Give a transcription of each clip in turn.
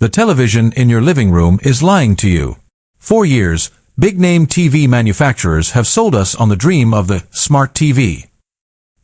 The television in your living room is lying to you. For years, big-name TV manufacturers have sold us on the dream of the smart TV.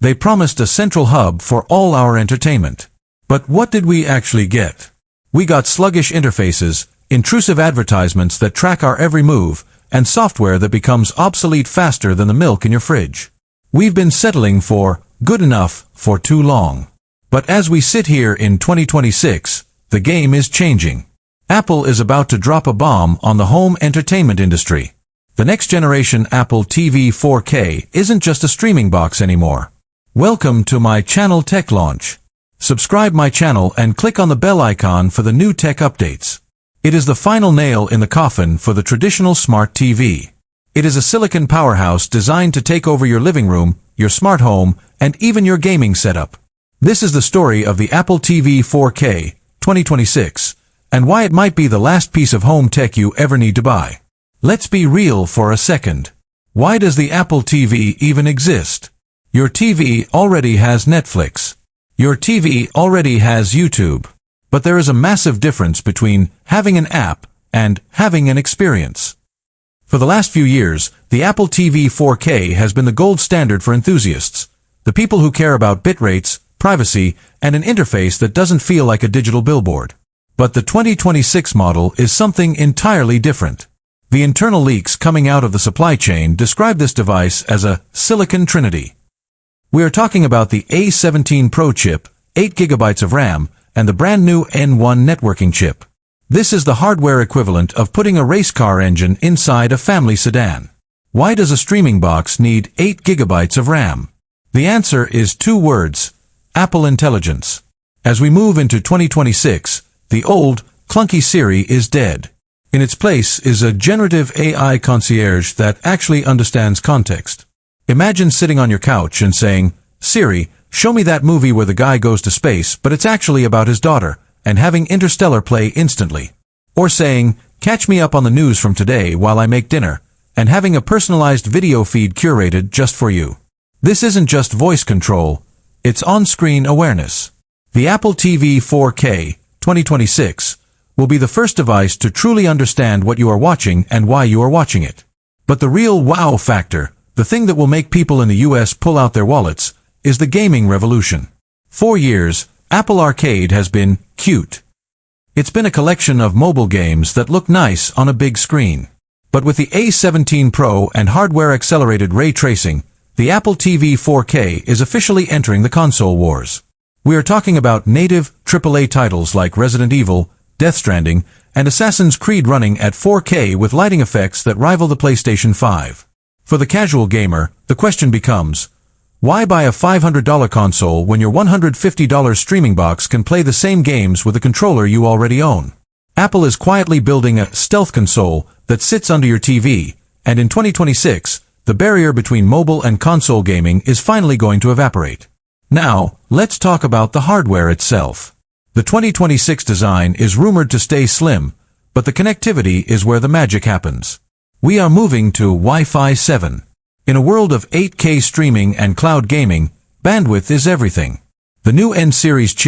They promised a central hub for all our entertainment. But what did we actually get? We got sluggish interfaces, intrusive advertisements that track our every move, and software that becomes obsolete faster than the milk in your fridge. We've been settling for good enough for too long. But as we sit here in 2026, the game is changing. Apple is about to drop a bomb on the home entertainment industry. The next generation Apple TV 4K isn't just a streaming box anymore. Welcome to my channel Tech Launch. Subscribe my channel and click on the bell icon for the new tech updates. It is the final nail in the coffin for the traditional smart TV. It is a silicon powerhouse designed to take over your living room, your smart home, and even your gaming setup. This is the story of the Apple TV 4K 2026, and why it might be the last piece of home tech you ever need to buy. Let's be real for a second. Why does the Apple TV even exist? Your TV already has Netflix. Your TV already has YouTube. But there is a massive difference between having an app and having an experience. For the last few years, the Apple TV 4K has been the gold standard for enthusiasts, the people who care about bit rates, privacy, and an interface that doesn't feel like a digital billboard. But the 2026 model is something entirely different. The internal leaks coming out of the supply chain describe this device as a silicon trinity. We are talking about the A17 Pro chip, 8 GB of RAM, and the brand new N1 networking chip. This is the hardware equivalent of putting a race car engine inside a family sedan. Why does a streaming box need 8 GB of RAM? The answer is two words: Apple Intelligence. As we move into 2026, the old, clunky Siri is dead. In its place is a generative AI concierge that actually understands context. Imagine sitting on your couch and saying, "Siri, show me that movie where the guy goes to space, but it's actually about his daughter," and having Interstellar play instantly. Or saying, "Catch me up on the news from today while I make dinner," and having a personalized video feed curated just for you. This isn't just voice control, it's on-screen awareness. The Apple TV 4K 2026 will be the first device to truly understand what you are watching and why you are watching it. But the real wow factor, the thing that will make people in the US pull out their wallets, is the gaming revolution. For years, Apple Arcade has been cute. It's been a collection of mobile games that look nice on a big screen. But with the A17 Pro and hardware-accelerated ray tracing, the Apple TV 4K is officially entering the console wars. We are talking about native AAA titles like Resident Evil, Death Stranding, and Assassin's Creed running at 4K with lighting effects that rival the PlayStation 5. For the casual gamer, the question becomes, why buy a $500 console when your $150 streaming box can play the same games with a controller you already own? Apple is quietly building a stealth console that sits under your TV, and in 2026, the barrier between mobile and console gaming is finally going to evaporate. Now, let's talk about the hardware itself. The 2026 design is rumored to stay slim, but the connectivity is where the magic happens. We are moving to Wi-Fi 7. In a world of 8K streaming and cloud gaming, bandwidth is everything. The new N-series chip